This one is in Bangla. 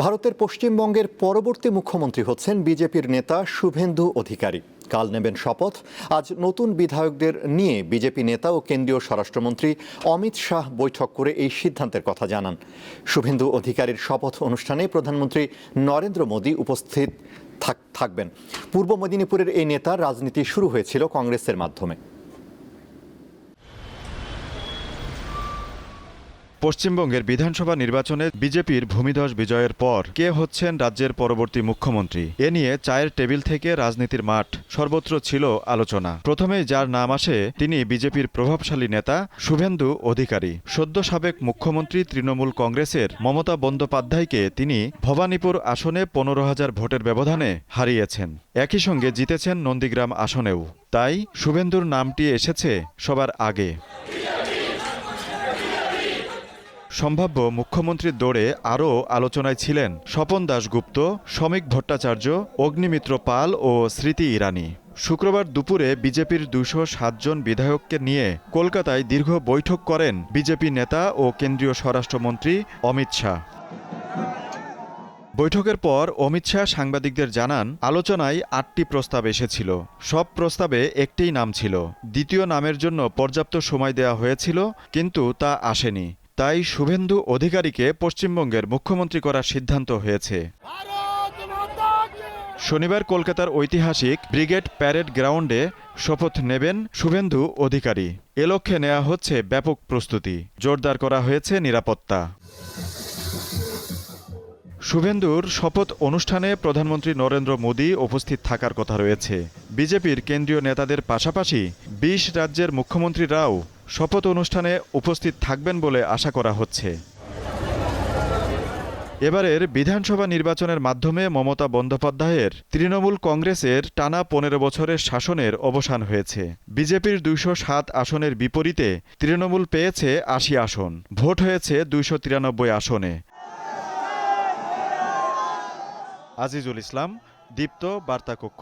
ভারতের পশ্চিমবঙ্গের পরবর্তী মুখ্যমন্ত্রী হচ্ছেন বিজেপির নেতা শুভেন্দু অধিকারী। কাল নেবেন শপথ। আজ নতুন বিধায়কদের নিয়ে বিজেপি নেতা ও কেন্দ্রীয় স্বরাষ্ট্রমন্ত্রী অমিত শাহ বৈঠক করে এই সিদ্ধান্তের কথা জানান। শুভেন্দু অধিকারীর শপথ অনুষ্ঠানে প্রধানমন্ত্রী নরেন্দ্র মোদী উপস্থিত থাকবেন। পূর্ব মেদিনীপুরের এই নেতার রাজনীতি শুরু হয়েছিল কংগ্রেসের মাধ্যমে। পশ্চিমবঙ্গের বিধানসভা নির্বাচনে বিজেপির ভূমিধস বিজয়ের পর কে হচ্ছেন রাজ্যের পরবর্তী মুখ্যমন্ত্রী এ নিয়ে চায়ের টেবিল থেকে রাজনীতির মাঠ সর্বত্র ছিল আলোচনা। প্রথমেই যার নাম আসে তিনি বিজেপির প্রভাবশালী নেতা শুভেন্দু অধিকারী। সদ্য সাবেক মুখ্যমন্ত্রী তৃণমূল কংগ্রেসের মমতা বন্দ্যোপাধ্যায়কে তিনি ভবানীপুর আসনে 15,000 ভোটের ব্যবধানে হারিয়েছেন। একই সঙ্গে জিতেছেন নন্দীগ্রাম আসনেও। তাই শুভেন্দুর নামটি এসেছে সবার আগে। সম্ভাব্য মুখ্যমন্ত্রীর দৌড়ে আরও আলোচনায় ছিলেন স্বপন দাশগুপ্ত, শ্রমিক ভট্টাচার্য, অগ্নিমিত্র পাল ও স্মৃতি ইরানি। শুক্রবার দুপুরে বিজেপির 207 জন বিধায়ককে নিয়ে কলকাতায় দীর্ঘ বৈঠক করেন বিজেপি নেতা ও কেন্দ্রীয় স্বরাষ্ট্রমন্ত্রী অমিত শাহ। বৈঠকের পর অমিত শাহ সাংবাদিকদের জানান, আলোচনায় 8টি প্রস্তাব এসেছিল। সব প্রস্তাবে একটিই নাম ছিল। দ্বিতীয় নামের জন্য পর্যাপ্ত সময় দেওয়া হয়েছিল, কিন্তু তা আসেনি। তাই শুভেন্দু অধিকারীকে পশ্চিমবঙ্গের মুখ্যমন্ত্রী করার সিদ্ধান্ত হয়েছে। শনিবার কলকাতার ঐতিহাসিক ব্রিগেড প্যারেড গ্রাউন্ডে শপথ নেবেন শুভেন্দু অধিকারী। এ লক্ষ্যে নেওয়া হচ্ছে ব্যাপক প্রস্তুতি। জোরদার করা হয়েছে নিরাপত্তা। শুভেন্দুর শপথ অনুষ্ঠানে প্রধানমন্ত্রী নরেন্দ্র মোদী উপস্থিত থাকার কথা রয়েছে। বিজেপির কেন্দ্রীয় নেতাদের পাশাপাশি 20 রাজ্যের মুখ্যমন্ত্রীরাও শপথ অনুষ্ঠানে উপস্থিত থাকবেন বলে আশা করা হচ্ছে। এবারের বিধানসভা নির্বাচনের মাধ্যমে মমতা বন্দ্যোপাধ্যায়ের তৃণমূল কংগ্রেসের টানা 15 বছরের শাসনের অবসান হয়েছে। বিজেপির 207 আসনের বিপরীতে তৃণমূল পেয়েছে 80 আসন। ভোট হয়েছে 293 আসনে। আজিজুল ইসলাম, দীপ্ত বার্তা কক্ষ।